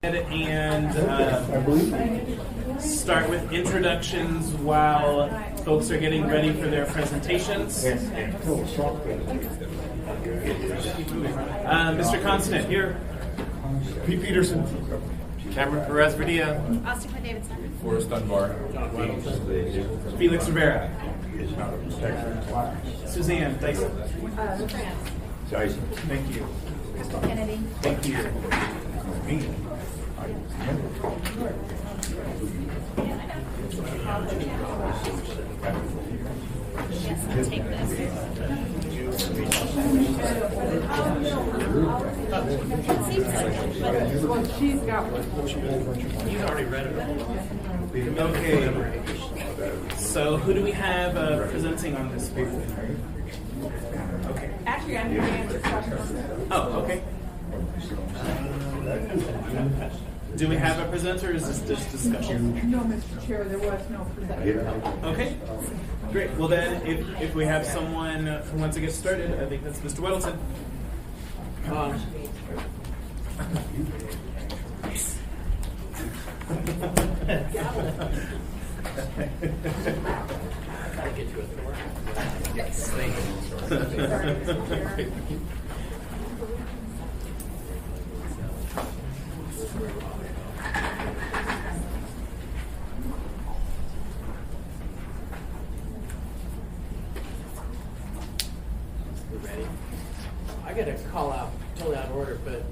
And start with introductions while folks are getting ready for their presentations. Mr. Constant, here. Pete Peterson. Cameron Perez Radia. Austin Davidson. Forrest Dunbar. Felix Rivera. Suzanne Dyson. Dyson. Thank you. Crystal Kennedy. Thank you. Yes, I'll take this. Seems like it, but She's got one. You've already read it. Okay. So who do we have presenting on this paper? Okay. Actually, I'm going to answer questions. Oh, okay. Do we have a presenter, or is this just discussion? No, Mr. Chair, there was no presenter. Okay, great. Well then, if we have someone who wants to get started, I think that's Mr. Weddleton. Gotta get you a door. Yes, thank you. We're ready. I got to call out, totally out of order, but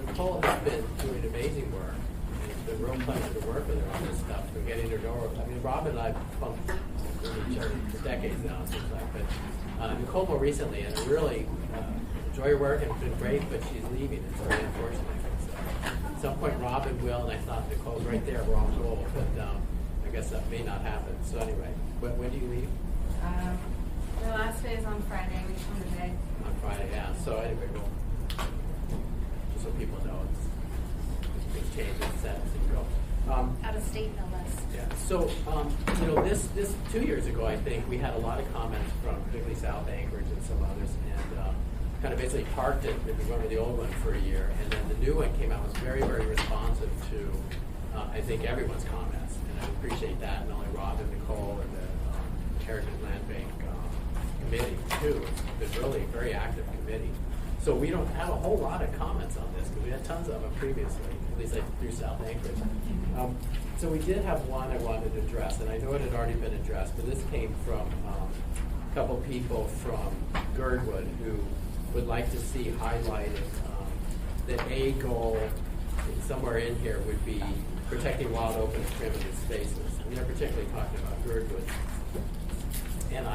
Nicole has been doing amazing work. It's been a real pleasure to work with her on this stuff. We're getting her door. I mean, Rob and I bumped into each other for decades now, it seems like. But Nicole more recently, and I really enjoy her work and it's been great, but she's leaving. It's very unfortunate. So, at some point, Robin will, and I thought Nicole's right there, we're on goal, but I guess that may not happen. So anyway, when do you leave? the last day is on Friday. We come today. On Friday, yeah. So anyway, we'll, just so people know, it's big changes, sets and go. Out of state, no less. Yeah. So, you know, this 2 years ago, I think we had a lot of comments from particularly South Anchorage and some others, and kind of basically parked it. We went with the old one for a year, and then the new one came out. Was very, very responsive to, I think, everyone's comments, and I appreciate that. Not only Rob and Nicole and the Heritage Land Bank committee too. It's been really a very active committee. So we don't have a whole lot of comments on this because we had tons of them previously, at least like through South Anchorage. So we did have one I wanted to address, and I know it had already been addressed, but this came from a couple people from Girdwood who would like to see highlighted that a goal somewhere in here would be protecting wild, open, and primitive spaces. And they're particularly talking about Girdwood. And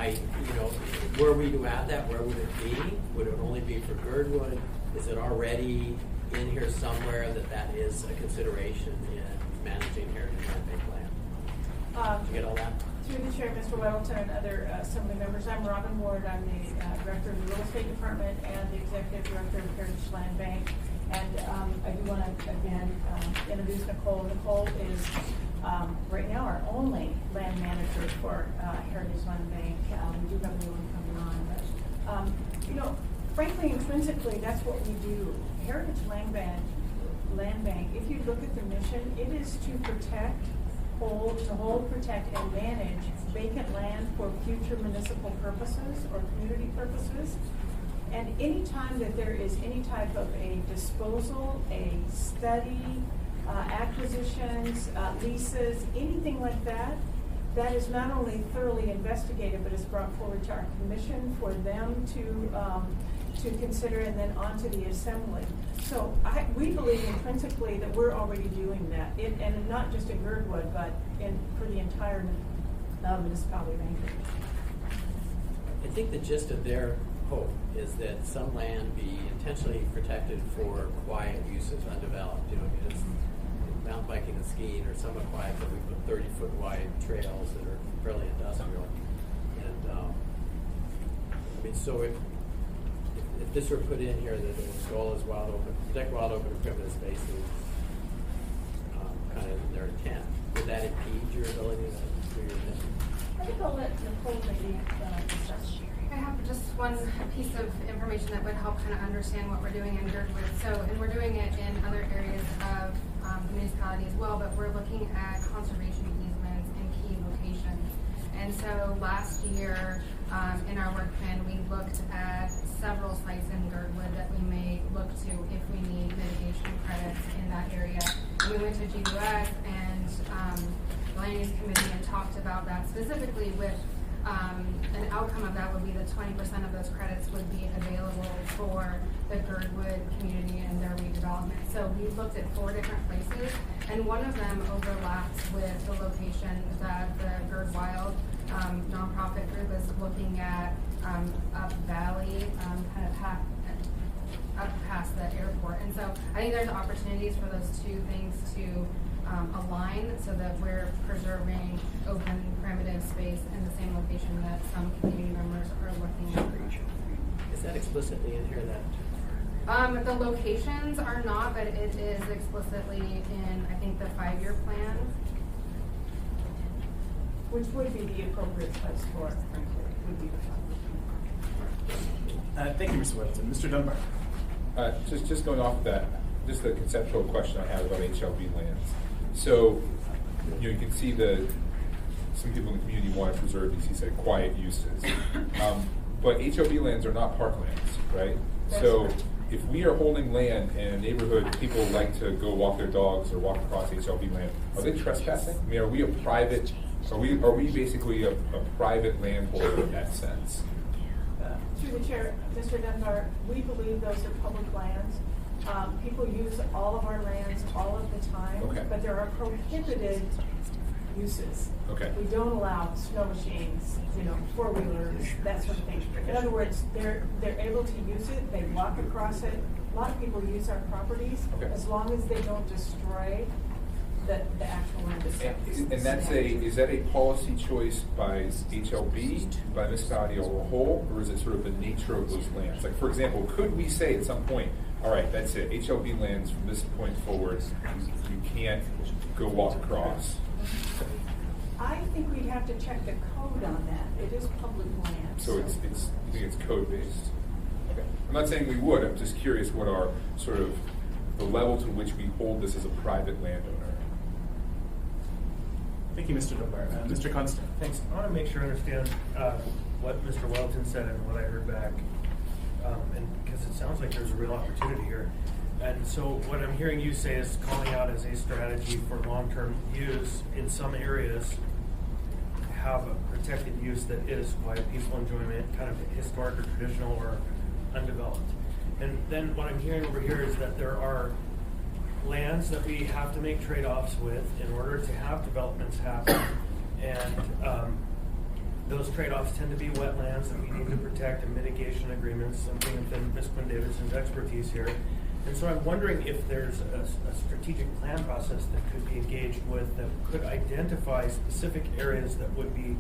were we to add that, where would it be? Would it only be for Girdwood? Is it already in here somewhere that is a consideration in managing heritage land bank land? Did you get all that? Through the chair, Mr. Weddleton, and other assembly members, I'm Robin Ward. I'm the director of the real estate department and the executive director of Heritage Land Bank. And I do want to again introduce Nicole. Nicole is right now our only land manager for Heritage Land Bank. We do have a new one coming on, but frankly, intrinsically, that's what we do. Heritage Land Bank. If you look at the mission, it is to protect, hold, protect, and manage vacant land for future municipal purposes or community purposes. And any time that there is any type of a disposal, a study, acquisitions, leases, anything like that, that is not only thoroughly investigated, but is brought forward to our commission for them to consider and then on to the assembly. So we believe intrinsically that we're already doing that, and not just in Girdwood, but for the entire municipality of Anchorage. I think the gist of their hope is that some land be intentionally protected for quiet uses, undeveloped. It's mountain biking and skiing, or somewhat quiet, but we put 30-foot wide trails that are fairly industrial. And so if this were put in here, that the goal is protect wild, open, and primitive spaces, kind of in their intent, would that impede your ability to do your mission? I think I'll let Nicole maybe discuss. I have just one piece of information that would help kind of understand what we're doing in Girdwood. And we're doing it in other areas of municipality as well, but we're looking at conservation easements in key locations. And so last year, in our work plan, we looked at several sites in Girdwood that we may look to if we need mitigation credits in that area. And we went to GUS and the Land Use Committee and talked about that specifically with an outcome of that would be that 20% of those credits would be available for the Girdwood community and their redevelopment. So we looked at 4 different places, and one of them overlaps with the location that the Gird Wild nonprofit group is looking at up valley, kind of up past the airport. And so I think there's opportunities for those two things to align so that we're preserving open primitive space in the same location that some community members are looking at. Is that explicitly in here that? The locations are not, but it is explicitly in, I think, the 5-year plan. Which would be the appropriate place for it, frankly, would be the 5-year plan. Thank you, Mr. Weddleton. Mr. Dunbar. Just going off of that, just a conceptual question I have about HLB lands. So, you can see some people in the community want to preserve these, he said, quiet uses. But HLB lands are not parklands, right? That's so right. If we are holding land in a neighborhood, people like to go walk their dogs or walk across HLB land, are they trespassing? I mean, are we basically a private landholder in that sense? Through the chair, Mr. Dunbar, we believe those are public lands. People use all of our lands all of the time, Okay. but there are prohibited uses. Okay. We don't allow snow machines, 4-wheelers, that sort of thing. In other words, they're able to use it, they walk across it. A lot of people use our properties Okay. as long as they don't destroy the actual land itself. And is that a policy choice by HLB, by municipality as a whole, or is it sort of the nature of those lands? Like, for example, could we say at some point, all right, that's it, HLB lands from this point forward, you can't go walk across? I think we'd have to check the code on that. It is public land. So you think it's code-based? Okay. I'm not saying we would, I'm just curious what our sort of, the level to which we hold this as a private landowner. Thank you, Mr. Dunbar. Mr. Constant. Thanks. I want to make sure I understand what Mr. Weldon said and what I heard back, and because it sounds like there's a real opportunity here. And so what I'm hearing you say is calling out as a strategy for long-term use in some areas have a protected use that is quiet, peaceful enjoyment, kind of historic or traditional or undeveloped. And then what I'm hearing over here is that there are lands that we have to make trade-offs with in order to have developments happen. And those trade-offs tend to be wetlands that we need to protect and mitigation agreements, something within Ms. Quinn-Davidson's expertise here. And so I'm wondering if there's a strategic plan process that could be engaged with that could identify specific areas that would be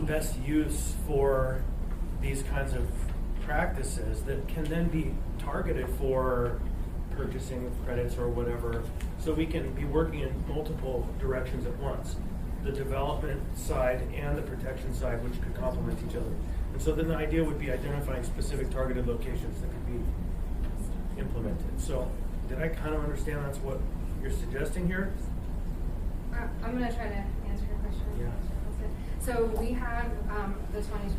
best use for these kinds of practices that can then be targeted for purchasing of credits or whatever, so we can be working in multiple directions at once. The development side and the protection side, which could complement each other. And so then the idea would be identifying specific targeted locations that could be implemented. So did I kind of understand that's what you're suggesting here? I'm going to try to answer your question. Yeah. So we have the 2012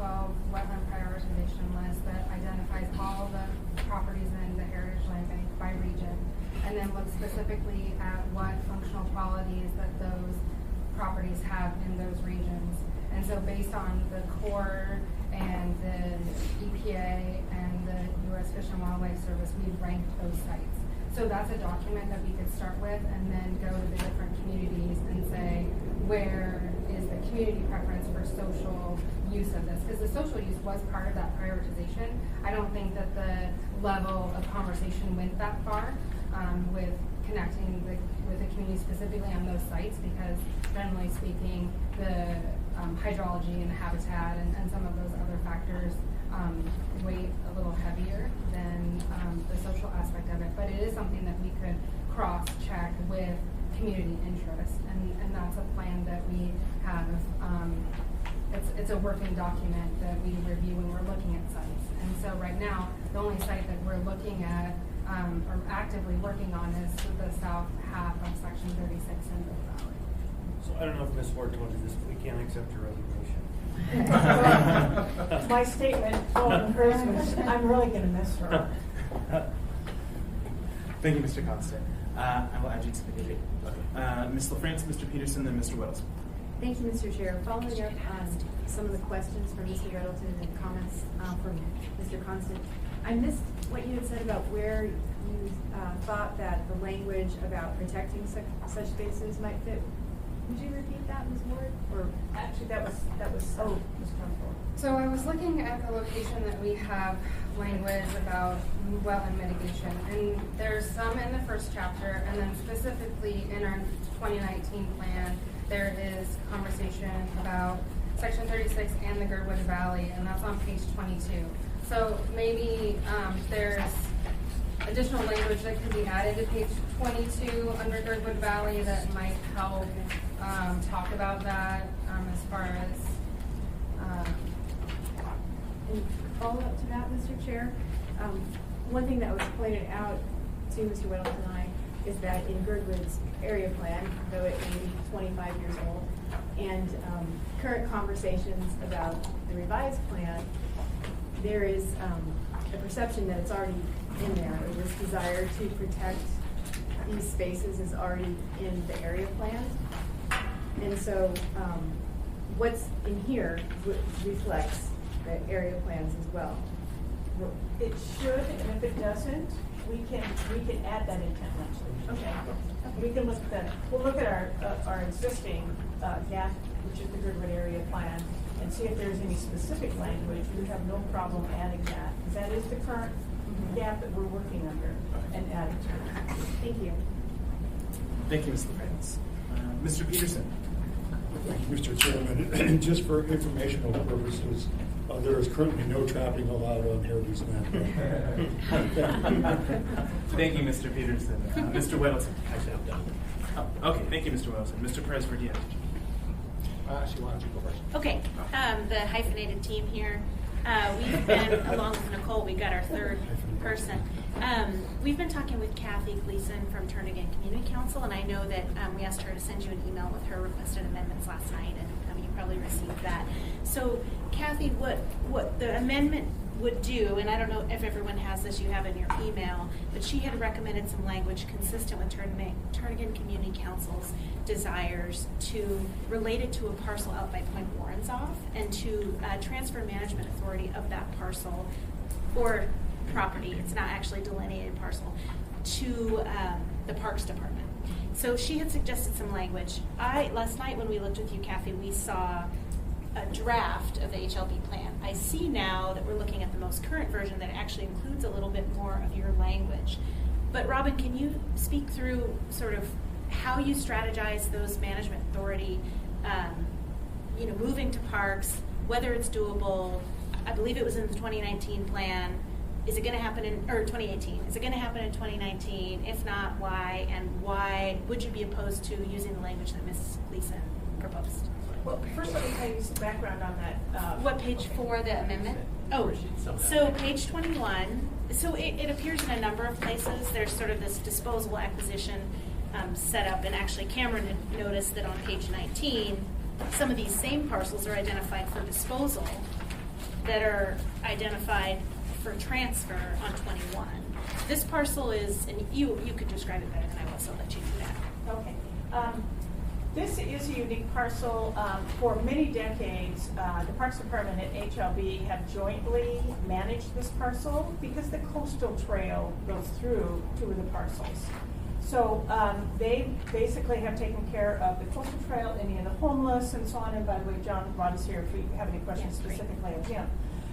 wetland prioritization list that identifies all the properties in the Heritage Land Bank by region, and then looks specifically at what functional qualities that those properties have in those regions. And so based on the Corps and the EPA and the U.S. Fish and Wildlife Service, we've ranked those sites. So that's a document that we could start with and then go to the different communities and say, where is the community preference for social use of this? Because the social use was part of that prioritization. I don't think that the level of conversation went that far with connecting with the community specifically on those sites, because generally speaking, the hydrology and habitat and some of those other factors weight a little heavier than the social aspect of it. But it is something that we could cross-check with community interest, and that's a plan that we have. It's a working document that we review when we're looking at sites. And so right now, the only site that we're looking at or actively working on is the south half of I don't know if Ms. Ward told you this, but we can't accept your resignation. My statement on hers was, I'm really going to miss her. Thank you, Mr. Constant. I will add you to the meeting. Ms. LaFrance, Mr. Peterson, then Mr. Wells. Thank you, Mr. Chair. Following up on some of the questions from Mr. Middleton and comments from Mr. Constant, I missed what you had said about where you thought that the language about protecting such spaces might fit. Would you repeat that, Ms. Ward? Or Actually, that was Ms. Trumbull. So I was looking at the location that we have language about wetland mitigation, and there's some in the first chapter, and then specifically in our 2019 plan, there is conversation about Section 36 and the Girdwood Valley, and that's on page 22. So maybe there's additional language that could be added to page 22 under Girdwood Valley that might help talk about that as far as in follow-up to that, Mr. Chair, one thing that was pointed out to Mr. Weddle and I is that in Girdwood's area plan, though it may be 25 years old, and current conversations about the revised plan, there is a perception that it's already in there. This desire to protect these spaces is already in the area plan. And so what's in here reflects the area plans as well. It should, and if it doesn't, we can add that intent language. Okay. We can look at that. We'll look at our existing gap, which is the Girdwood area plan, and see if there's any specific language. We have no problem adding that, because that is the current gap that we're working under and adding to. Thank you. Thank you, Ms. LaFrance. Mr. Peterson. Thank you, Mr. Chairman. Just for informational purposes, there is currently no trapping allowed on Heritage Land. Thank you, Mr. Peterson. Mr. Weddleton. Actually, I'm done. Oh, okay, thank you, Mr. Weddleton. Mr. Perez-Verdier. Actually, why don't you go first? Okay, the hyphenated team here. We've been, along with Nicole, we've got our third person. We've been talking with Kathy Gleason from Turn Again Community Council, and I know that we asked her to send you an email with her requested amendments last night, and you probably received that. So, Kathy, what the amendment would do, and I don't know if everyone has this, you have in your email, but she had recommended some language consistent with Turn Again Community Council's desires to relate it to a parcel out by Point Warrensoff and to transfer management authority of that parcel or property, it's not actually delineated parcel, to the Parks Department. So she had suggested some language. Last night when we looked with you, Kathy, we saw a draft of the HLB plan. I see now that we're looking at the most current version that actually includes a little bit more of your language. But Robin, can you speak through sort of how you strategize those management authority, moving to parks, whether it's doable? I believe it was in the 2019 plan. Is it going to happen or 2018? Is it going to happen in 2019? If not, why? And why would you be opposed to using the language that Ms. Gleason proposed? Well, first let me tell you some background on that. What page for the amendment? Oh, so page 21. So it appears in a number of places. There's sort of this disposable acquisition set up, and actually Cameron had noticed that on page 19, some of these same parcels are identified for disposal that are identified for transfer on 21. This parcel is, and you could describe it better than I will, so I'll let you do that. Okay. This is a unique parcel. For many decades, the Parks Department and HLB have jointly managed this parcel because the coastal trail goes through two of the parcels. So they basically have taken care of the coastal trail, any of the homeless, and so on. And by the way, John Rod is here if you have any questions specifically of him.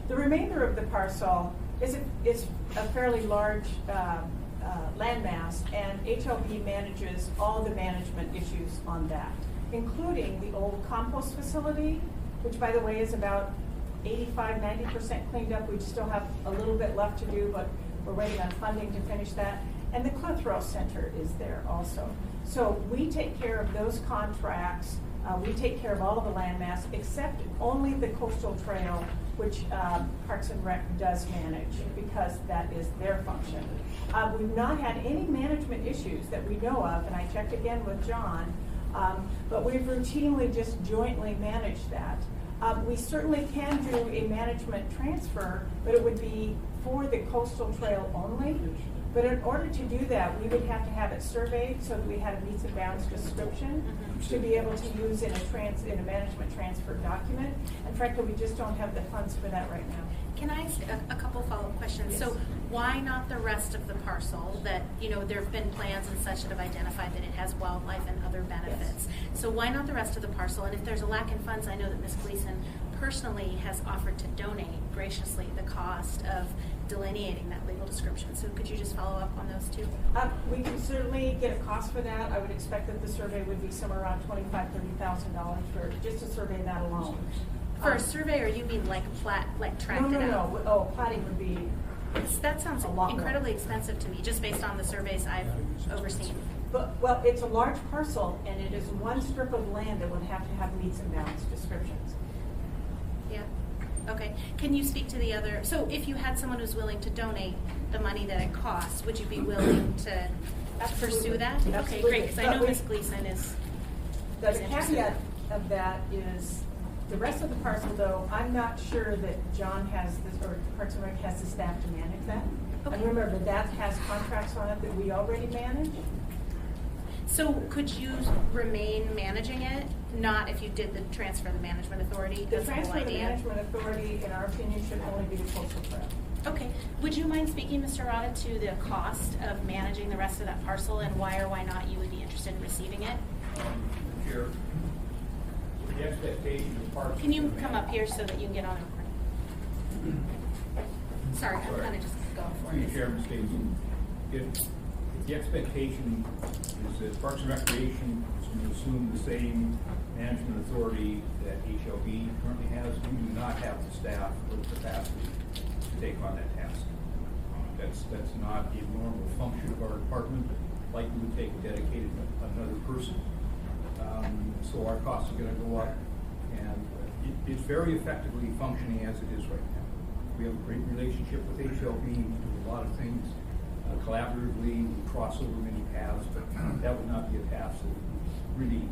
The remainder of the parcel is a fairly large landmass, and HLB manages all the management issues on that, including the old compost facility, which, by the way, is about 85–90% cleaned up. We still have a little bit left to do, but we're waiting on funding to finish that. And the Cliff Row Center is there also. So we take care of those contracts. We take care of all of the landmass, except only the coastal trail, which Parks and Rec does manage, because that is their function. We've not had any management issues that we know of, and I checked again with John But we've routinely just jointly managed that. We certainly can do a management transfer, but it would be for the coastal trail only. But in order to do that, we would have to have it surveyed so that we had a meets and bounds description to be able to use in a management transfer document. And frankly, we just don't have the funds for that right now. Can I ask a couple follow-up questions? Yes. So why not the rest of the parcel that, there have been plans and such that have identified that it has wildlife and other benefits? Yes. So why not the rest of the parcel? And if there's a lack in funds, I know that Ms. Gleason personally has offered to donate graciously the cost of delineating that legal description. So could you just follow up on those two? We can certainly get a cost for that. I would expect that the survey would be somewhere around $25,000-$30,000 for just to survey that alone. For a survey, or you mean like tract it out? No. Oh, plating would be. That sounds A lot more. incredibly expensive to me, just based on the surveys I've overseen. But, well, it's a large parcel, and it is one strip of land that would have to have meets and bounds descriptions. Yeah. Okay. Can you speak to the other? So if you had someone who's willing to donate the money that it costs, would you be willing to pursue that? Okay, Absolutely. great. Because I know But Ms. Gleason is. The interested. caveat of that is, the rest of the parcel, though, I'm not sure that John has this, or Parks and Rec has the staff to manage that. Okay. And remember, that has contracts on it that we already manage. So could you remain managing it? Not if you did the transfer of the management authority. The That's whole transfer of the idea. management authority, in our opinion, should only be the coastal trail. Okay. Would you mind speaking, Mr. Rada, to the cost of managing the rest of that parcel and why or why not you would be interested in receiving it? Here, the expectation of Parks. Can you come up here so that you can get on the recording? Sorry, I'm kind of just going for Through it. the chair, Ms. Gaines, if the expectation is that Parks and Recreation is going to assume the same management authority that HLB currently has, we do not have the staff or the capacity to take on that task. That's not a normal function of our department, like we would take a dedicated another person. So our costs are going to go up, and it's very effectively functioning as it is right now. We have a great relationship with HLB, we do a lot of things collaboratively, we cross over many paths, but that would not be a task that would be really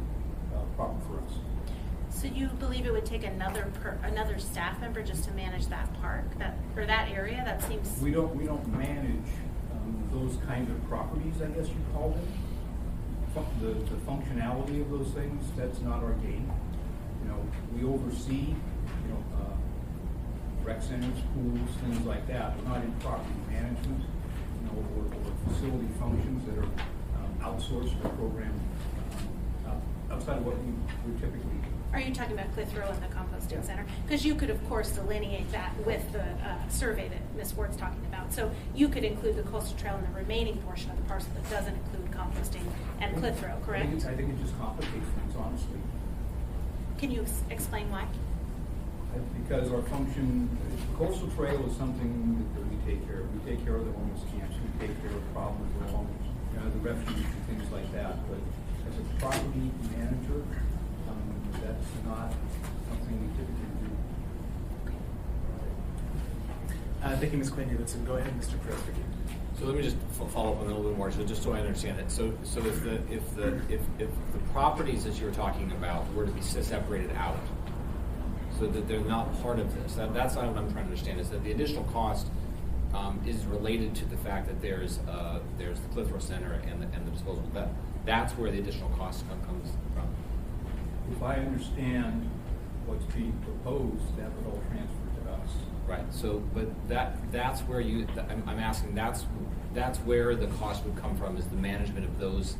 proper for us. So you believe it would take another staff member just to manage that park, or that area? That seems. We don't manage those kinds of properties, I guess you call them. The functionality of those things, that's not our game. We oversee, rec centers, pools, things like that. We're not in property management, or facility functions that are outsourced or programmed outside of what we would typically do. Are you talking about Clitheroe and the composting center? Because you could, of course, delineate that with the survey that Ms. Ward's talking about. So you could include the coastal trail in the remaining portion of the parcel that doesn't include composting and Clitheroe, correct? I think it just complicates things, honestly. Can you explain why? Because our function, coastal trail is something that we take care of. We take care of the homeless camps. We take care of problems with homeless, the refuge and things like that. But as a property manager, that's not something we typically do. Thank you, Ms. Quinn Davidson. Go ahead, Mr. Preston. So let me just follow up on that a little bit more, so just so I understand it. So if the properties that you were talking about were to be separated out, so that they're not part of this, that's not what I'm trying to understand. Is that the additional cost is related to the fact that there's the Clitheroe Center and the disposal. That's where the additional cost comes from. If I understand what's being proposed, that would all transfer to us. Right. So, but that's where I'm asking. That's where the cost would come from, is the management of those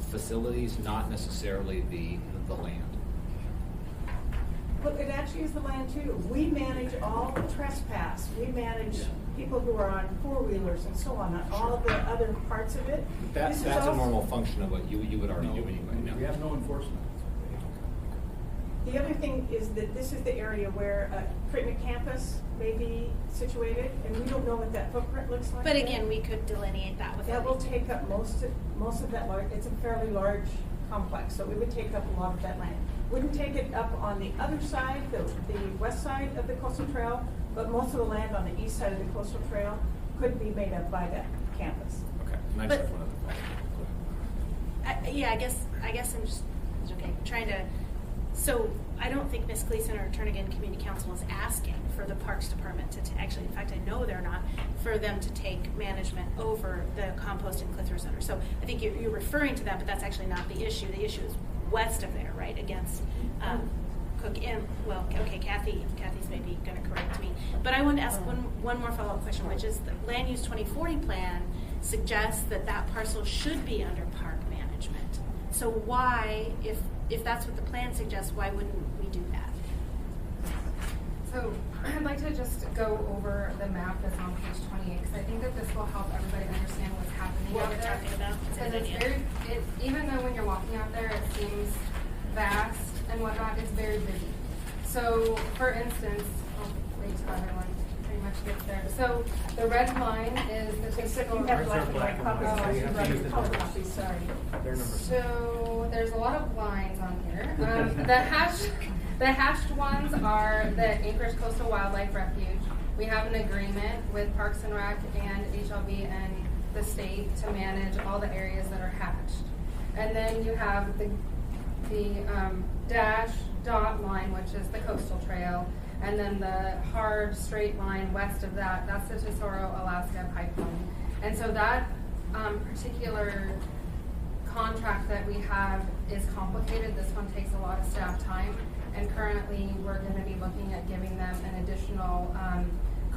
facilities, not necessarily the land. Look, it actually is the land too. We manage all the trespass. We manage people who are on four-wheelers and so on all the other parts of it. That's a normal function of what you would already do anyway. No. We have no enforcement. The other thing is that this is the area where Creighton campus may be situated, and we don't know what that footprint looks like. But yet. again, we could delineate that with That will take up most of that large. It's a fairly large complex, so it would take up a lot of that land. Wouldn't take it up on the other side, the west side of the coastal trail, but most of the land on the east side of the coastal trail could be made up by that campus. Okay. And I just have one other question. I guess I'm just challenge. Okay, trying to. So I don't think Ms. Gleason or Turnagain Community Council is asking for the Parks Department to actually, in fact, I know they're not, for them to take management over the compost and click-through center. So I think you're referring to that, but that's actually not the issue. The issue is west of there, right, against Cook and, well, okay, Kathy's maybe going to correct me. But I want to ask one more follow-up question, which is the Land Use 2040 plan suggests that parcel should be under park management. So why, if that's what the plan suggests, why wouldn't we do that? So I'd like to just go over the map that's on page 28, because I think that this will help everybody understand what's happening What out we're there. talking about. Because even though when you're walking out there, it seems vast and whatnot, it's very busy. So, for instance, I'll wait till everyone pretty much gets there. So the red line is the typical. You have Ours are black and white black and copies, white, so so you you have to use the color numbers. copies, sorry. Their numbers. So there's a lot of lines on here. The hashed ones are the Anchorage Coastal Wildlife Refuge. We have an agreement with Parks and Rec and HLB and the state to manage all the areas that are hatched. And then you have the dash dot line, which is the coastal trail, and then the hard straight line west of that, that's the Tesoro Alaska pipeline. And so that particular contract that we have is complicated. This one takes a lot of staff time, and currently we're going to be looking at giving them an additional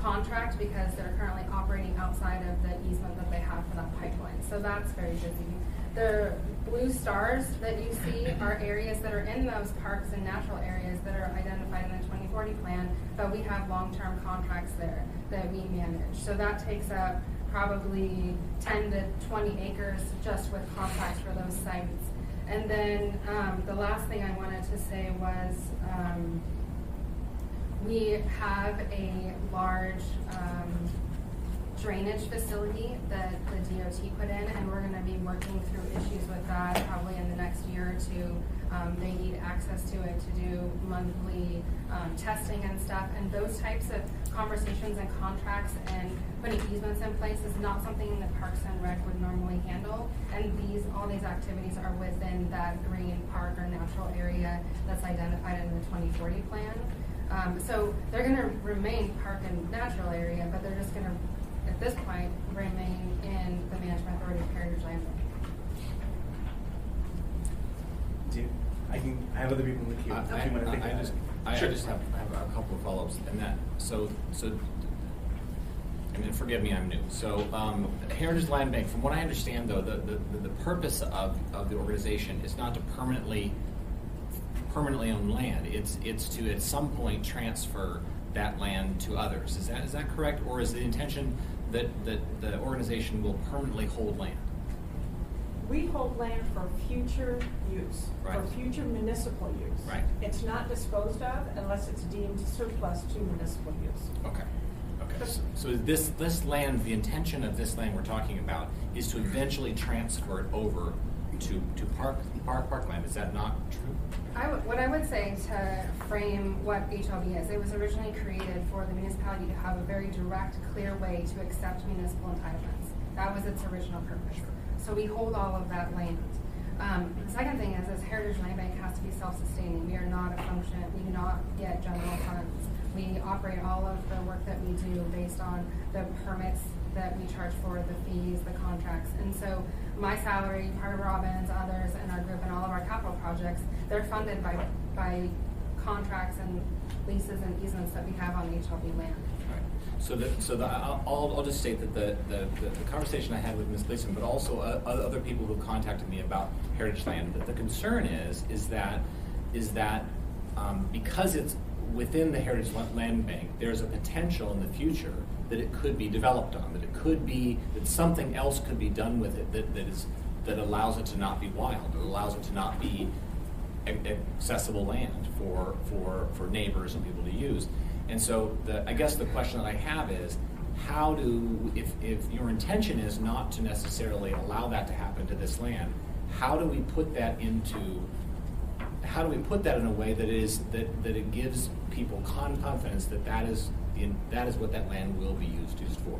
contract because they're currently operating outside of the easement that they have for that pipeline. So that's very busy. The blue stars that you see are areas that are in those parks and natural areas that are identified in the 2040 plan, but we have long-term contracts there that we manage. So that takes up probably 10 to 20 acres just with contracts for those sites. And then the last thing I wanted to say was we have a large drainage facility that the DOT put in, and we're going to be working through issues with that probably in the next year or two. They need access to it to do monthly testing and stuff, and those types of conversations and contracts and putting easements in place is not something that Parks and Rec would normally handle, and all these activities are within that green park or natural area that's identified in the 2040 plan. So they're going to remain park and natural area, but they're just going to, at this point, remain in the Management Authority of Heritage Land Bank. I have other people in the queue. If you want to think about it. I just have a couple of follow-ups, and that so. I mean, forgive me, I'm new. So, Heritage Land Bank. From what I understand, though, the purpose of the organization is not to permanently own land. It's to at some point transfer that land to others. Is that correct, or is the intention that the organization will permanently hold land? We hold land for future use, Right. for future municipal use. Right. It's not disposed of unless it's deemed surplus to municipal use. Okay. So this land, the intention of this land we're talking about is to eventually transfer it over to parkland. Is that not true? What I would say to frame what HLB is, it was originally created for the municipality to have a very direct, clear way to accept municipal entitlements. That was its original purpose. So we hold all of that land. The second thing is Heritage Land Bank has to be self-sustaining. We are not a function, we do not get general funds. We operate all of the work that we do based on the permits that we charge for, the fees, the contracts. And so my salary, part of Robin's, others in our group, and all of our capital projects, they're funded by contracts and leases and easements that we have on HLB land. I'll just state that the conversation I had with Ms. Gleason, but also other people who contacted me about Heritage Land, that the concern is that because it's within the Heritage Land Bank, there's a potential in the future that it could be developed on, that something else could be done with it that allows it to not be wild, that allows it to not be accessible land for neighbors and people to use. And so I guess the question that I have is, if your intention is not to necessarily allow that to happen to this land, how do we put that in a way that it gives people confidence that is what that land will be used for?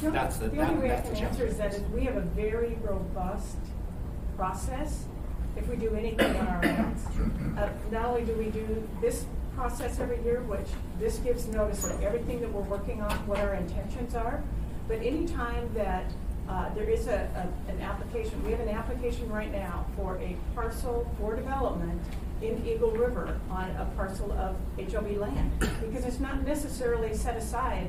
The only way I can answer is that we have a very robust process if we do anything on our lands. Not only do we do this process every year, which this gives notice of everything that we're working on, what our intentions are, but anytime that there is an application, we have an application right now for a parcel for development in Eagle River on a parcel of HOB land, because it's not necessarily set aside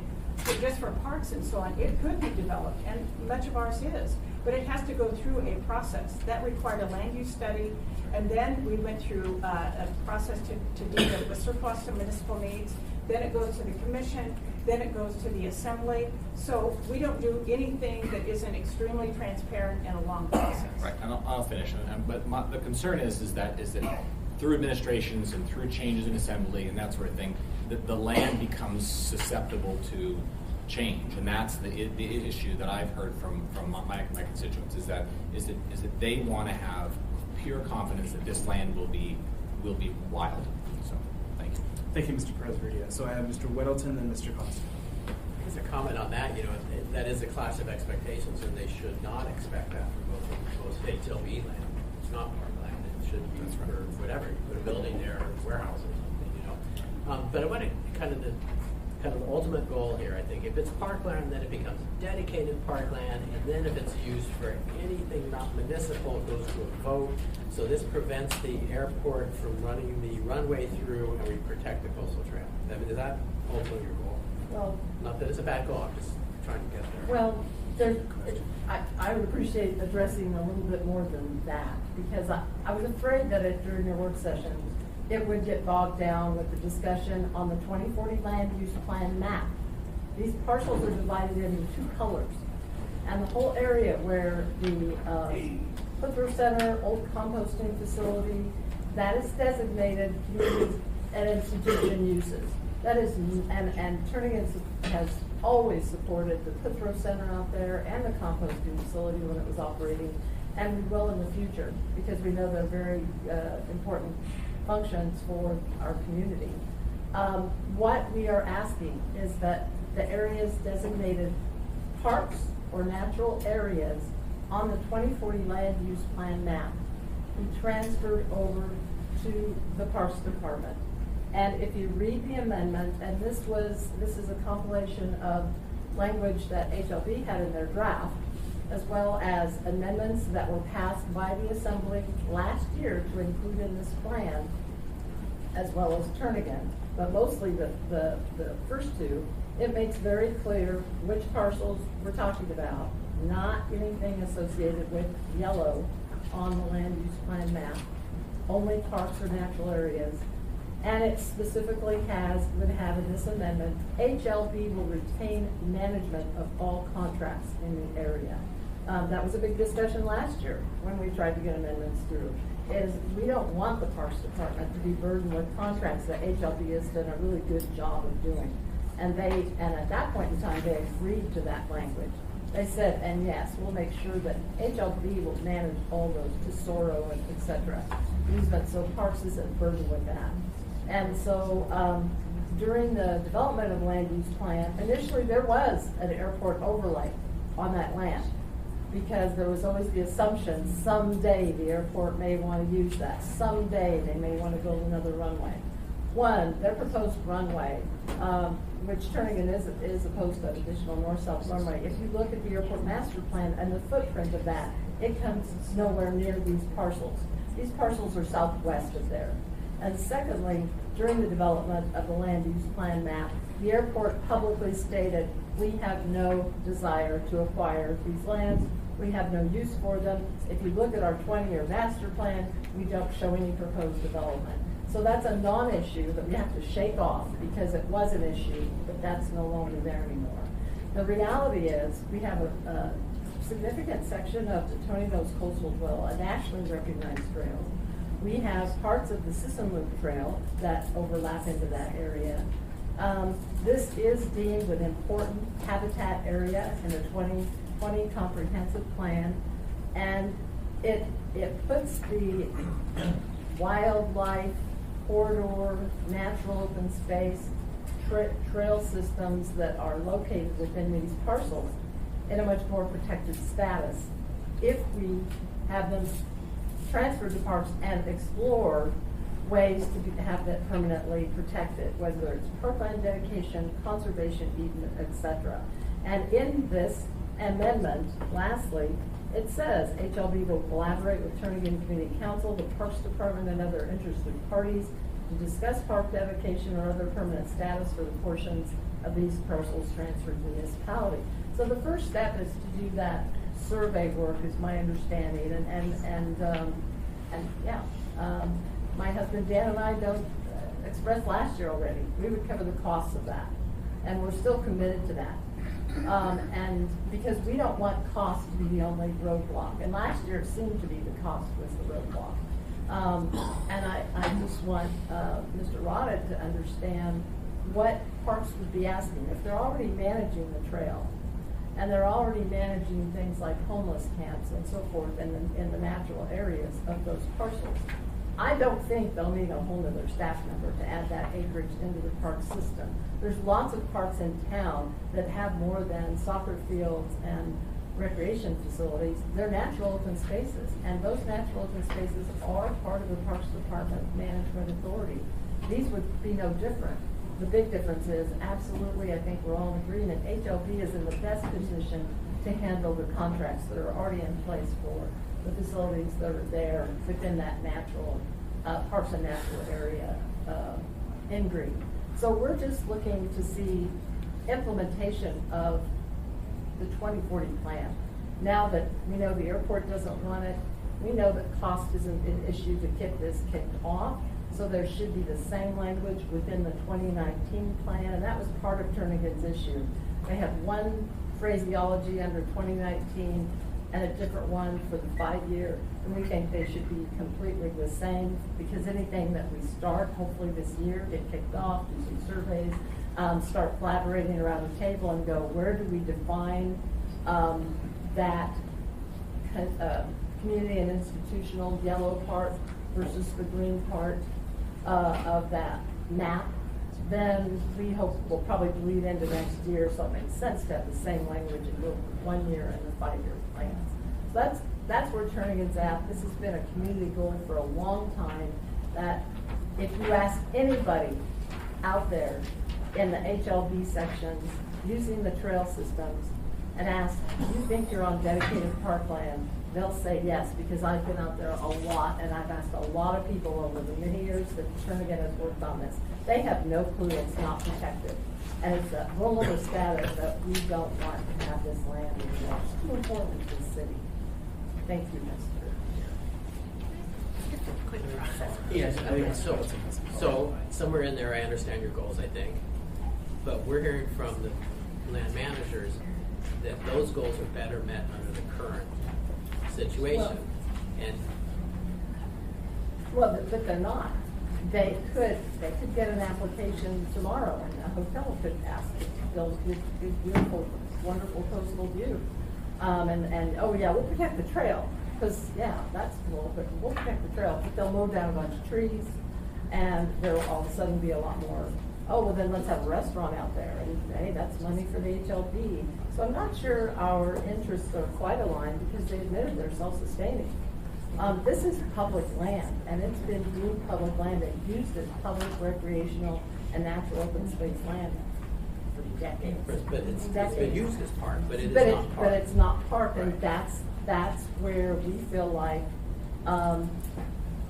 just for parks and so on. It could be developed, and much of ours is, but it has to go through a process. That required a land use study, and then we went through a process to deem it with surplus to municipal needs. Then it goes to the commission, then it goes to the assembly. So we don't do anything that isn't extremely transparent and a long process. Right, and I'll finish. But the concern is that through administrations and through changes in assembly and that sort of thing, the land becomes susceptible to change, and that's the issue that I've heard from my constituents is that they want to have pure confidence that this land will be wild. So, thank you. Thank you, Mr. President. Yeah, so I have Mr. Weddleton and Mr. Costa. As a comment on that, that is a class of expectations, and they should not expect that for most HLB land. It's not parkland. It should be for whatever. You put a building there, or warehouse or something, But I want to kind of the ultimate goal here, I think. If it's parkland, then it becomes dedicated parkland, and then if it's used for anything not municipal, it goes to a vote. So this prevents the airport from running the runway through, and we protect the coastal trail. I mean, is that ultimately your goal? Well, not that it's a bad goal, I'm just trying to get there. Well, I would appreciate addressing a little bit more than that, because I was afraid that during your work session, it would get bogged down with the discussion on the 2040 land use plan map. These parcels are divided into two colors, and the whole area where the Clipper Center, old composting facility, that is designated communities and institution uses. That is, and Turnigan has always supported the Clipper Center out there and the composting facility when it was operating, and we will in the future, because we know they're very important functions for our community. What we are asking is that the areas designated parks or natural areas on the 2040 land use plan map be transferred over to the Parks Department. And if you read the amendment, and this is a compilation of language that HLB had in their draft, as well as amendments that were passed by the Assembly last year to include in this plan, as well as Turnigan, but mostly the first two, it makes very clear which parcels we're talking about, not anything associated with yellow on the land use plan map, only parks or natural areas. And it specifically would have in this amendment, HLB will retain management of all contracts in the area. That was a big discussion last year when we tried to get amendments through, is we don't want the Parks Department to be burdened with contracts that HLB has done a really good job of doing. And at that point in time, they agreed to that language. They said, and yes, we'll make sure that HLB will manage all those Tesoro and et cetera easements, so Parks isn't burdened with that. And so during the development of the land use plan, initially there was an airport overlay on that land, because there was always the assumption someday the airport may want to use that. Someday they may want to build another runway. Their proposed runway, which Turnigan is opposed to additional north-south runway. If you look at the airport master plan and the footprint of that, it comes nowhere near these parcels. These parcels are southwest of there. And secondly, during the development of the land use plan map, the airport publicly stated, we have no desire to acquire these lands. We have no use for them. If you look at our 20-year master plan, we don't show any proposed development. So that's a non-issue that we have to shake off, because it was an issue, but that's no longer there anymore. The reality is we have a significant section of the Tony Nose Coastal Trail, a nationally recognized trail. We have parts of the Sisson Loop Trail that overlap into that area. This is deemed an important habitat area in the 2020 comprehensive plan, and it puts the wildlife corridor, natural open space, trail systems that are located within these parcels in a much more protected status if we have them transfer to parks and explore ways to have that permanently protected, whether it's parkland dedication, conservation easement, etc. And in this amendment, lastly, it says HLB will collaborate with Turnagain Community Council, the Parks Department, and other interested parties to discuss park dedication or other permanent status for the portions of these parcels transferred to municipality. So the first step is to do that survey work, is my understanding, and yeah, my husband Dan and I don't expressed last year already. We would cover the costs of that, and we're still committed to that. And because we don't want cost to be the only roadblock, and last year it seemed to be the cost was the roadblock. And I just want Mr. Rada to understand what parks would be asking. If they're already managing the trail, and they're already managing things like homeless camps and so forth in the natural areas of those parcels, I don't think they'll need a whole other staff member to add that acreage into the park system. There's lots of parks in town that have more than soccer fields and recreation facilities. They're natural open spaces, and those natural open spaces are part of the Parks Department Management Authority. These would be no different. The big difference is, absolutely, I think we're all in agreement, HLB is in the best position to handle the contracts that are already in place for the facilities that are there within that natural, parks and natural area in green. So we're just looking to see implementation of the 2040 plan. Now that we know the airport doesn't want it, we know that cost isn't an issue to get this kicked off. So there should be the same language within the 2019 plan, and that was part of Turnagain's issue. They have one phraseology under 2019 and a different one for the 5-year, and we think they should be completely the same, because anything that we start, hopefully this year, get kicked off, do some surveys, start collaborating around the table and go, where do we define that community and institutional yellow part versus the green part of that map, then we hope we'll probably bleed into next year, so it makes sense to have the same language in both 1 year and the 5-year plans. So that's where Turnagain's at. This has been a community goal for a long time, that if you ask anybody out there in the HLB sections using the trail systems and ask, do you think you're on dedicated parkland? They'll say yes, because I've been out there a lot, and I've asked a lot of people over the many years that Turnagain has worked on this. They have no clue it's not protected. And it's a rollover status that we don't want to have this land anymore. It's too important to the city. Thank you, Mr. Yes, I mean, so somewhere in there, I understand your goals, I think. But we're hearing from the land managers that those goals are better met under the current situation. Well, but they're not. They could get an application tomorrow, and a hotel could ask to build a beautiful, wonderful coastal view. And oh yeah, we'll protect the trail, because yeah, that's cool, but we'll protect the trail. But they'll mow down a bunch of trees, and there'll all of a sudden be a lot more. Oh, well then let's have a restaurant out there, and hey, that's money for the HLB. So I'm not sure our interests are quite aligned, because they admitted they're self-sustaining. This is public land, and it's been deemed public land and used as public, recreational, and natural open space land for decades. But it's been used as park, but it is not park. But it's not park, Right. and that's where we feel like,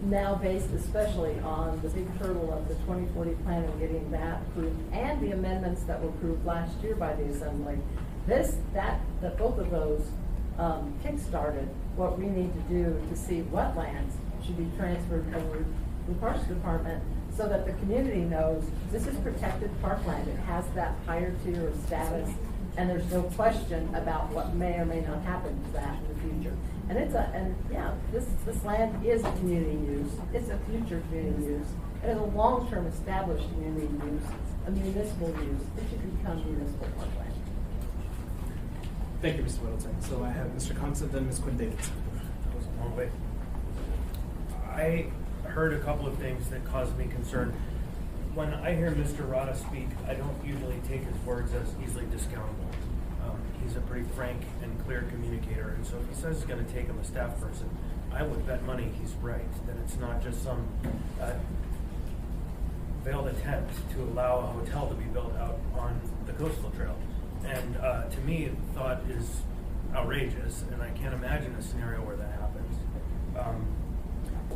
now based especially on the big hurdle of the 2040 plan and getting that approved, and the amendments that were approved last year by the Assembly, that both of those kick-started what we need to do to see what lands should be transferred over to the Parks Department, so that the community knows this is protected parkland. It has that higher tier of status, and there's no question about what may or may not happen to that in the future. And this land is community use. It's a future community use. It is a long-term established community use, a municipal use. It should become municipal parkland. Thank you, Mr. Middleton. So I have Mr. Constant, then Ms. Quinn Davidson. That was a long way. I heard a couple of things that caused me concern. When I hear Mr. Rada speak, I don't usually take his words as easily discountable. He's a pretty frank and clear communicator, and so if he says he's going to take him a staff person, I would bet money he's right, that it's not just some failed attempt to allow a hotel to be built out on the coastal trail. And to me, the thought is outrageous, and I can't imagine a scenario where that happens.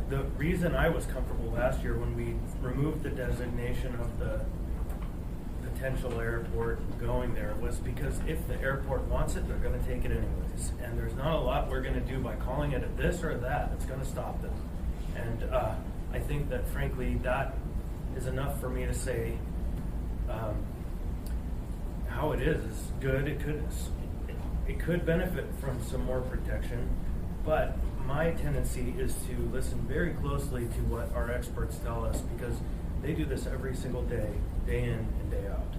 The reason I was comfortable last year when we removed the designation of the potential airport going there was because if the airport wants it, they're going to take it anyways. And there's not a lot we're going to do by calling it a this or a that that's going to stop them. And I think that, frankly, that is enough for me to say how it is good. It could benefit from some more protection, but my tendency is to listen very closely to what our experts tell us because they do this every single day, day in and day out,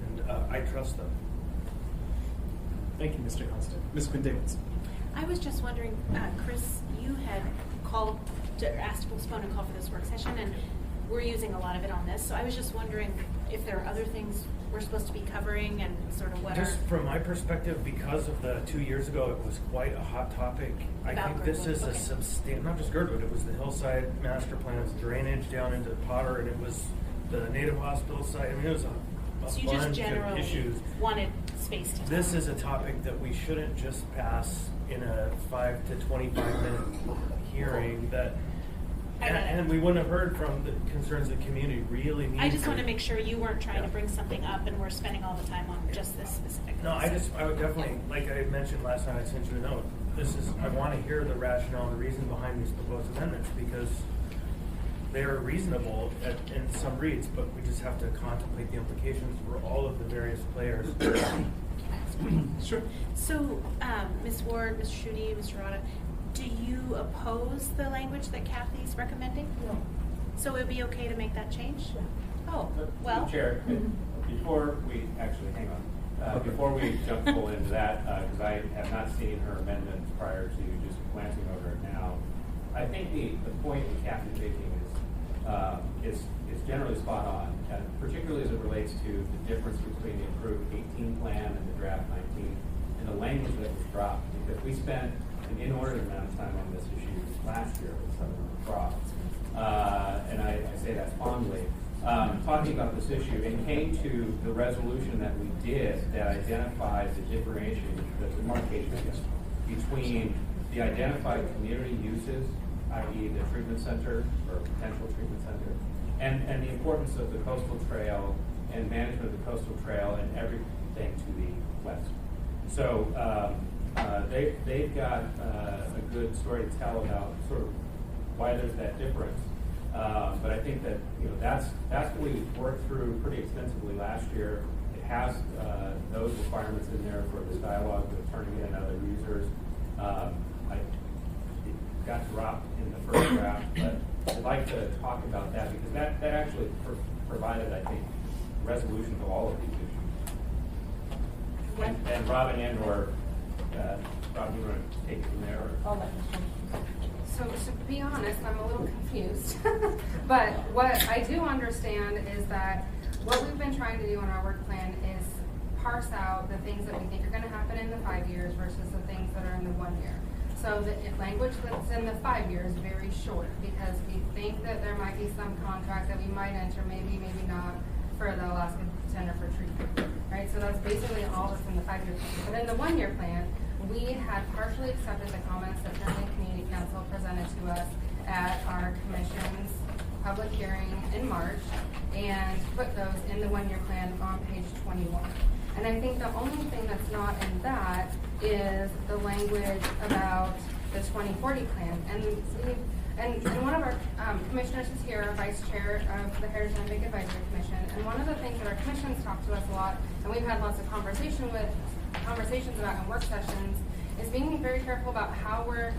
and I trust them. Thank you, Mr. Constant. Ms. Quinn-Davids. I was just wondering, Chris, you had asked to postpone a call for this work session, and we're using a lot of it on this. So I was just wondering if there are other things we're supposed to be covering and sort of what Just from my perspective, because of the 2 years ago, it was quite a hot topic. I think this is a substantial, not just Girdwood, it was the hillside master plans, drainage down into Potter, and it was the native hospital site. I mean, it was a so you bunch just generally of issues. wanted space to This is a topic that we shouldn't just pass in a 5 to 25-minute hearing that, and we wouldn't have heard from the concerns the community really need. I just want to make sure you weren't trying to bring something up and we're spending all the time on just this specific thing. No, I would definitely, like I mentioned last night, I sent you a note. I want to hear the rationale and the reason behind these proposed amendments because they are reasonable in some reads, but we just have to contemplate the implications for all of the various players. Sure. So, Ms. Ward, Mr. Schutte, Mr. Rada, do you oppose the language that Kathy's recommending? No. So it would be okay to make that change? Oh, well. Chair, before we before we jump full into that, because I have not seen her amendment prior to just glancing over it now, I think the point that Kathy's making is generally spot on, particularly as it relates to the difference between the approved 18 plan and the draft 19 and the language that was dropped, because we spent an inordinate amount of time on this issue last year with Southern Cross. And I say that fondly. Talking about this issue, it came to the resolution that we did that identified the differentiation, the demarcation between the identified community uses, i.e. the treatment center or potential treatment center, and the importance of the coastal trail and management of the coastal trail and everything to the west. So they've got a good story to tell about sort of why there's that difference. But I think that that's what we worked through pretty extensively last year. It has those requirements in there for this dialogue with turning in other users. It got dropped in the first draft, but I'd like to talk about that because that actually provided, I think, resolution to all of these issues. And Robin and/or Rob, you want to take it from there? I'll let you. So to be honest, I'm a little confused. But what I do understand is that what we've been trying to do in our work plan is parse out the things that we think are going to happen in the 5 years versus the things that are in the 1 year. So the language that's in the 5 years is very short because we think that there might be some contract that we might enter, maybe not, for the Alaska Center for Treatment. Right? So that's basically all that's in the 5-year plan. But in the 1 year plan, we had partially accepted the comments that Turning Community Council presented to us at our commission's public hearing in March and put those in the 1 year plan on page 21. And I think the only thing that's not in that is the language about the 2040 plan. And one of our commissioners is here, our vice chair of the Heritage and Big Advisory Commission. And one of the things that our commissions talk to us a lot, and we've had lots of conversations about in work sessions, is being very careful about how we're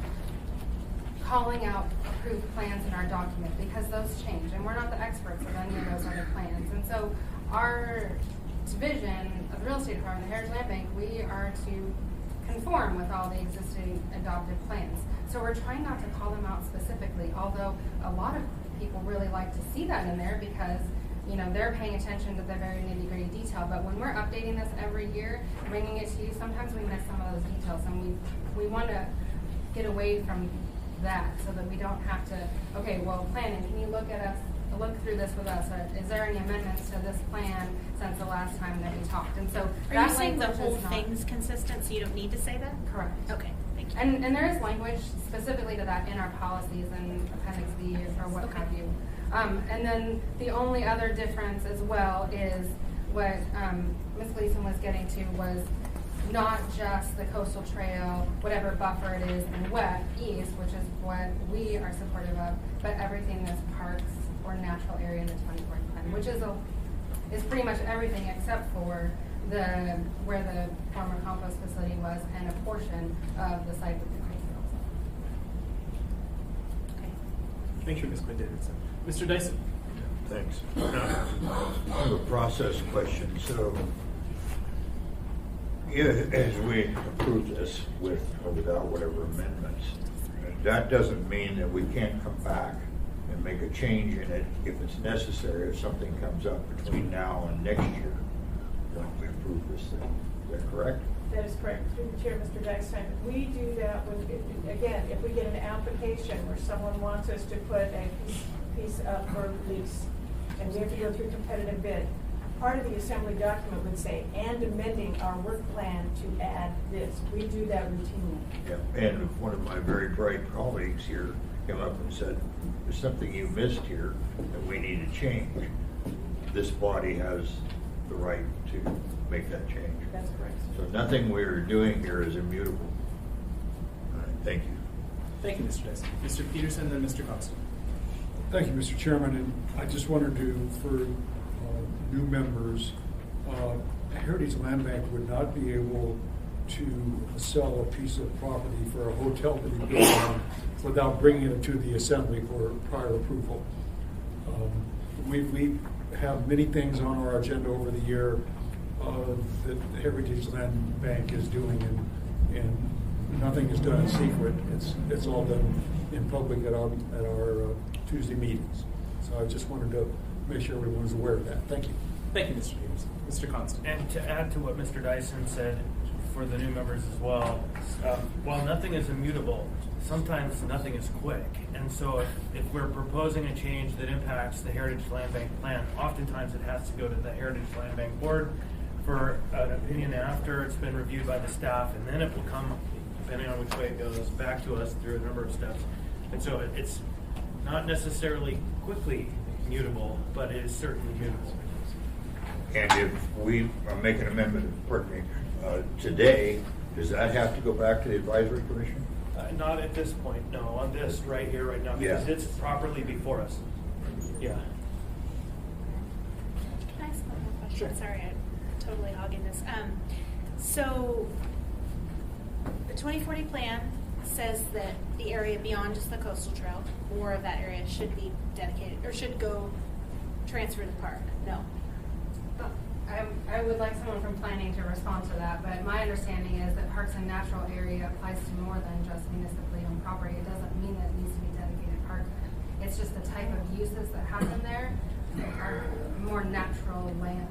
calling out approved plans in our document because those change, and we're not the experts of any of those other plans. And so our division of the real estate department, the Heritage Land Bank, we are to conform with all the existing adopted plans. So we're trying not to call them out specifically, although a lot of people really like to see that in there because they're paying attention to the very nitty-gritty detail. But when we're updating this every year, bringing it to you, sometimes we miss some of those details, and we want to get away from that, so that we don't have to, okay, well, planning, can you look through this with us? Is there any amendments to this plan since the last time that we talked? And so Are that you saying the language whole is not- thing's consistent, so you don't need to say that? Correct. Okay, thank you. And there is language specifically to that in our policies and Appendix B or what Okay. have you. And then the only other difference as well is what Ms. Gleason was getting to was not just the coastal trail, whatever buffer it is in east, which is what we are supportive of, but everything that's parks or natural area in the 2040 plan, which is pretty much everything except for where the former compost facility was and a portion of the site with the creek trails. Okay. Thank you, Ms. Quinn Davidson. Mr. Dyson. Thanks. I have a process question. So, as we approve this with or without whatever amendments, that doesn't mean that we can't come back and make a change in it if it's necessary, if something comes up between now and next year when we approve this thing. Is that correct? That is correct. Through the chair, Mr. Dykstra. We do that when, again, if we get an application where someone wants us to put a piece up for lease, and we have to go through competitive bid, part of the assembly document would say, and amending our work plan to add this. We do that routinely. Yeah. And one of my very bright colleagues here came up and said, there's something you missed here that we need to change. This body has the right to make that change. That's correct. So nothing we're doing here is immutable. All right, thank you. Thank you, Mr. Dyson. Mr. Peterson, then Mr. Constant. Thank you, Mr. Chairman, and I just wanted to, for new members, Heritage Land Bank would not be able to sell a piece of property for a hotel to be built on without bringing it to the assembly for prior approval. We have many things on our agenda over the year that the Heritage Land Bank is doing, and nothing is done in secret. It's all done in public at our Tuesday meetings. So I just wanted to make sure everyone was aware of that. Thank you. Thank you, Mr. Peterson. Mr. Constant. And to add to what Mr. Dyson said, for the new members as well, while nothing is immutable, sometimes nothing is quick. And so if we're proposing a change that impacts the Heritage Land Bank plan, oftentimes it has to go to the Heritage Land Bank board for an opinion after it's been reviewed by the staff, and then it will come, depending on which way it goes, back to us through a number of steps. And so it's not necessarily quickly mutable, but it is certainly mutable. And if we make an amendment, pardon me, today, does that have to go back to the advisory commission? Not at this point, no, on this right here, right now, because Yeah. it's properly before us. Yeah. Can I ask one more question? Sure. Sorry, I'm totally hogging this. So the 2040 plan says that the area beyond just the coastal trail, more of that area should be dedicated, or should go transfer to the park. No. I would like someone from planning to respond to that, but my understanding is that parks and natural area applies to more than just municipally owned property. It doesn't mean that it needs to be dedicated parkland. It's just the type of uses that happen there are more natural land.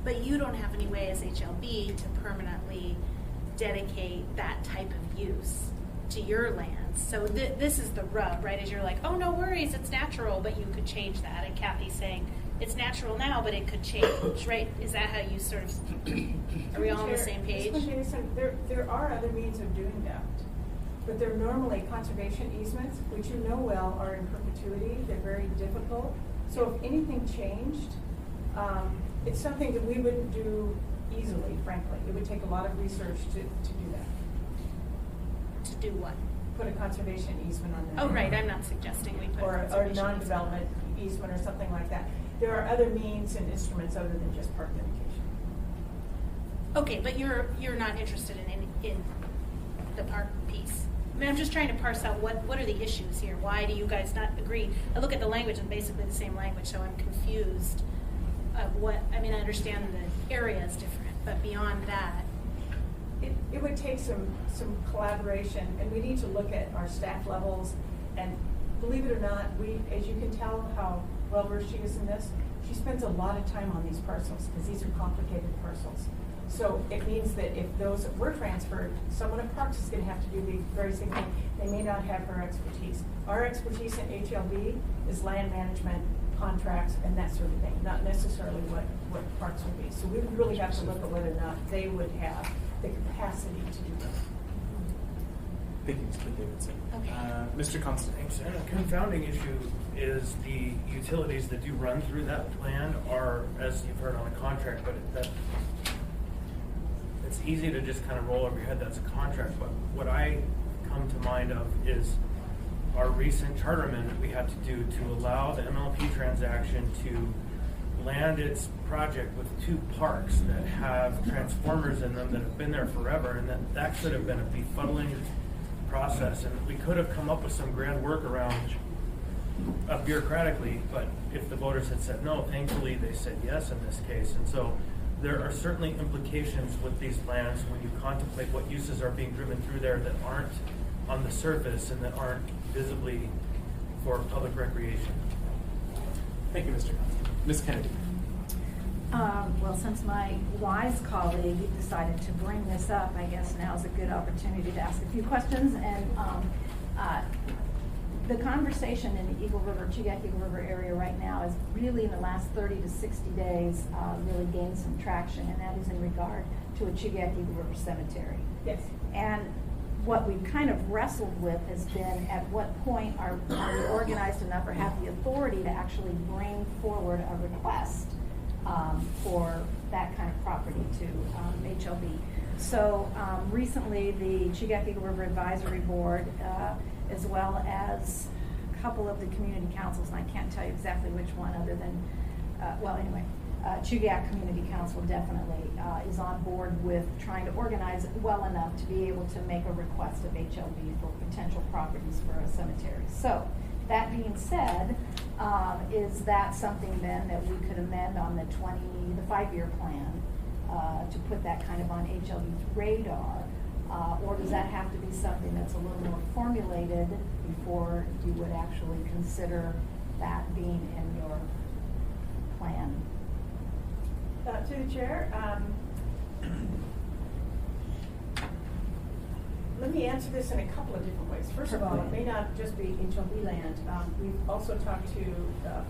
But you don't have any way as HLB to permanently dedicate that type of use to your lands. So this is the rub, right? Is you're like, oh, no worries, it's natural, but you could change that. And Kathy's saying, it's natural now, but it could change, right? Is that how you sort of, are we all on the same page? There are other means of doing that, but they're normally conservation easements, which you know well are in perpetuity. They're very difficult. So if anything changed, it's something that we wouldn't do easily, frankly. It would take a lot of research to do that. To do what? Put a conservation easement on that. Oh, right, I'm not suggesting we put Or a conservation non-development easement or something like that. There are other means and instruments other than just park dedication. Okay, but you're not interested in the park piece. I mean, I'm just trying to parse out what are the issues here. Why do you guys not agree? I look at the language and basically the same language, so I'm confused of what. I mean, I understand the area is different, but beyond that, It would take some collaboration, and we need to look at our staff levels. And believe it or not, as you can tell how well versed she is in this, she spends a lot of time on these parcels because these are complicated parcels. So it means that if those were transferred, someone at Parks is gonna have to do the very same thing. They may not have her expertise. Our expertise in HLB is land management, contracts, and that sort of thing, not necessarily what Parks would be. So we really have to look at whether or not they would have the capacity to do that. Thank you, Mr. Davidson. Okay. Mr. Constant. Thanks. And a confounding issue is the utilities that do run through that plan are, as you've heard, on a contract, but it's easy to just kind of roll over your head, that's a contract, but what I come to mind of is our recent charter amendment we had to do to allow the MLP transaction to land its project with 2 parks that have transformers in them that have been there forever, and that could have been a befuddling process, and we could have come up with some grand workaround bureaucratically, but if the voters had said no, thankfully they said yes in this case. And so there are certainly implications with these plans when you contemplate what uses are being driven through there that aren't on the surface and that aren't visibly for public recreation. Thank you, Mr. Constant. Ms. Kennedy. Well, since my wise colleague decided to bring this up, I guess now is a good opportunity to ask a few questions. And the conversation in the Eagle River, Chugach Eagle River area right now is really in the last 30 to 60 days really gained some traction, and that is in regard to a Chugach Eagle River cemetery. Yes. And what we've kind of wrestled with has been at what point are we organized enough or have the authority to actually bring forward a request for that kind of property to HLB. So recently the Chugach Eagle River Advisory Board as well as a couple of the community councils, and I can't tell you exactly which one other than, Chugach Community Council definitely is on board with trying to organize well enough to be able to make a request of HLB for potential properties for a cemetery. So, that being said, is that something then that we could amend on the 5-year plan to put that kind of on HLB's radar? Or does that have to be something that's a little more formulated before you would actually consider that being in your plan? To the chair, let me answer this in a couple of different ways. First of all, it may not just be HLB land. We've also talked to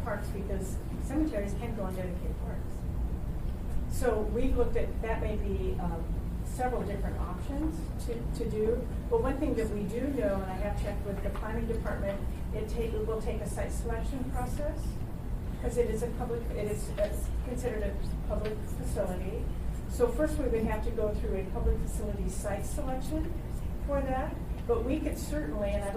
parks because cemeteries can go on dedicated parks. So we've looked at, that may be several different options to do. But one thing that we do know, and I have checked with the planning department, it will take a site selection process because it is considered a public facility. So first we would have to go through a public facility site selection for that. But we could certainly, and I've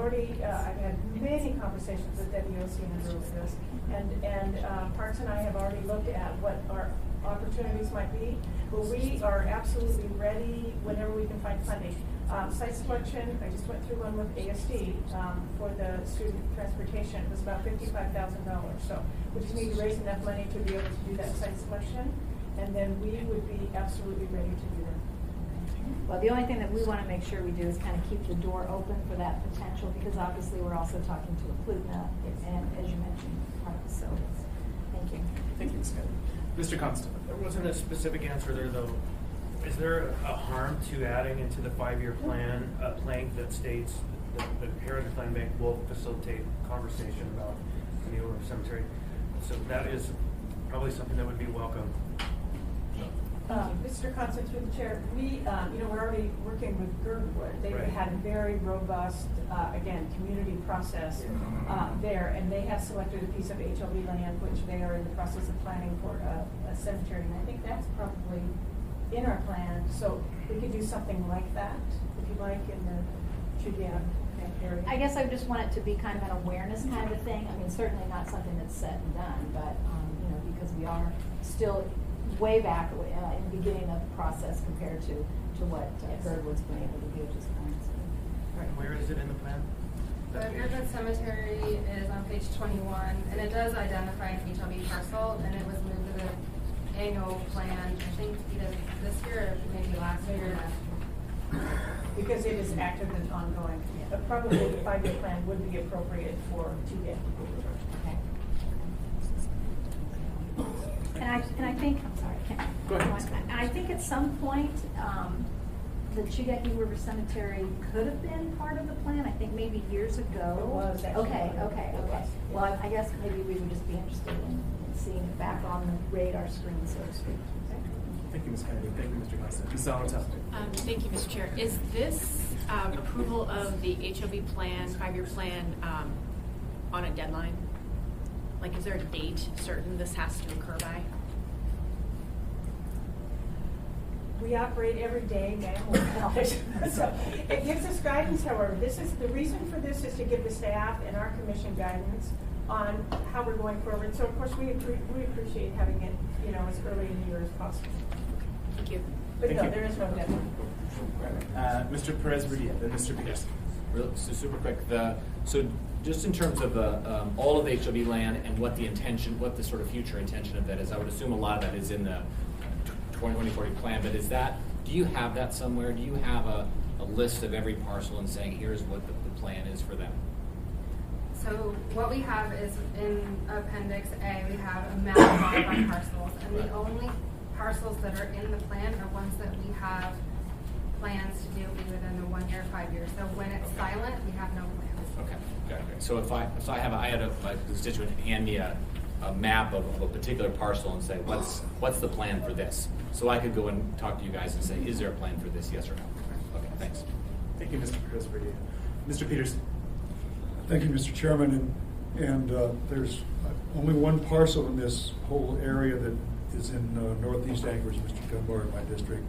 had many conversations with WOC and with this, and Parks and I have already looked at what our opportunities might be, but we are absolutely ready whenever we can find funding. Site selection, I just went through one with ASD for the student transportation. It was about $55,000. So we just need to raise enough money to be able to do that site selection, and then we would be absolutely ready to do that. Well, the only thing that we want to make sure we do is kind of keep the door open for that potential, because obviously we're also talking to a Plutna, and as you mentioned, parks. So thank you. Thank you, Ms. Kennedy. Mr. Constant. There wasn't a specific answer there, though. Is there a harm to adding into the 5-year plan a plank that states that the Heritage Land Bank will facilitate conversation about the Eagle River Cemetery? So that is probably something that would be welcome. Mr. Constant, through the chair, we're already working with Girdwood. They've Right. had a very robust, again, community process there, and they have selected a piece of HLB land, which they are in the process of planning for a cemetery. And I think that's probably in our plan, so we could do something like that, if you like, in the Chugach area. I guess I just want it to be kind of an awareness kind of thing. I mean, certainly not something that's said and done, but because we are still way back in the beginning of the process compared to what Girdwood's been able to do just now. Right. Where is it in the plan? The Girdwood Cemetery is on page 21, and it does identify an HLB parcel, and it was moved to the annual plan, I think either this year or maybe last year. Because it is active and ongoing. But probably the 5-year plan would be appropriate for Chugach. Okay. And I think, I'm sorry, Go ahead, Ms. Collins. I think at some point, the Chugaki River Cemetery could have been part of the plan, I think maybe years ago. It was actually. Okay. Well, I guess maybe we would just be interested in seeing it back on the radar screen, so to speak. Thank you, Ms. Kennedy. Thank you, Mr. Glassman. Ms. Valentine. Thank you, Mr. Chair. Is this approval of the HOB plan, 5-year plan, on a deadline? Like, is there a date certain this has to occur by? We operate every day, ma'am. So it gives us guidance, however. This is, the reason for this is to give the staff and our commission guidance on how we're going forward. So of course, we appreciate having it, as early in the year as possible. Thank you. But Thank no, you. there is no deadline. Mr. Perez-Rudia, then Mr. Peterson. So super quick, so just in terms of all of the HOB land and what the sort of future intention of that is, I would assume a lot of that is in the 2040 plan, but do you have that somewhere? Do you have a list of every parcel and saying, here's what the plan is for them? So what we have is in Appendix A, we have a map of all of our parcels, and the only parcels that are in the plan are ones that we have plans to do within the 1 year, 5 years. So when it's silent, we have no plans. Okay, got it. So if I had a constituent hand me a map of a particular parcel and say, what's the plan for this? So I could go and talk to you guys and say, is there a plan for this, yes or no? Okay, thanks. Thank you, Mr. Perez-Rudia. Mr. Peterson. Thank you, Mr. Chairman. And there's only one parcel in this whole area that is in northeast Anchorage, Mr. Dunbar, in my district.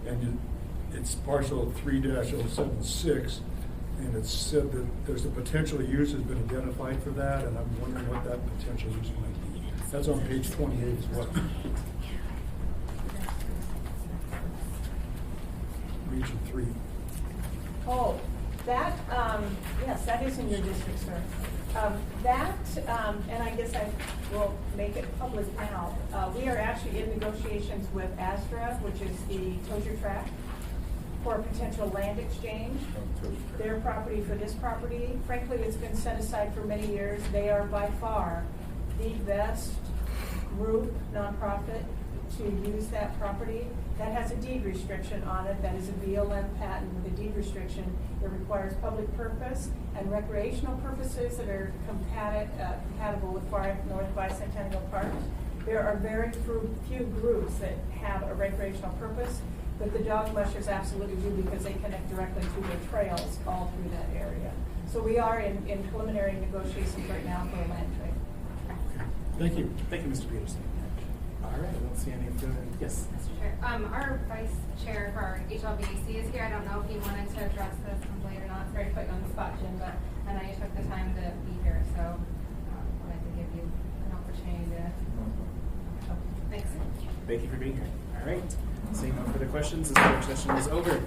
And it's parcel 3-076. And it's said that there's a potential use has been identified for that, and I'm wondering what that potential use might be. That's on page 28 as well. Region 3. Oh, that, yes, that is in your district, sir. And I guess I will make it public now. We are actually in negotiations with Astra, which is the Tozier Tract, for a potential land exchange. Their property for this property. Frankly, it's been set aside for many years. They are by far the best group, nonprofit, to use that property. That has a deed restriction on it. That is a BLM patent with a deed restriction. It requires public purpose and recreational purposes that are compatible with North Bicentennial Park. There are very few groups that have a recreational purpose, but the dog mushers absolutely do because they connect directly to the trails all through that area. So we are in preliminary negotiations right now for a land trade. Thank you. Thank you, Mr. Peterson. All right, I don't see any further. Yes. Mr. Chair, our vice chair for our HLBAC is here. I don't know if he wanted to address this complete or not. It's very quick on the spot, Jim, but I know you took the time to be here, so wanted to give you an opportunity to. Thanks. Thank you for being here. All right. Seeing no further questions, this work session is over.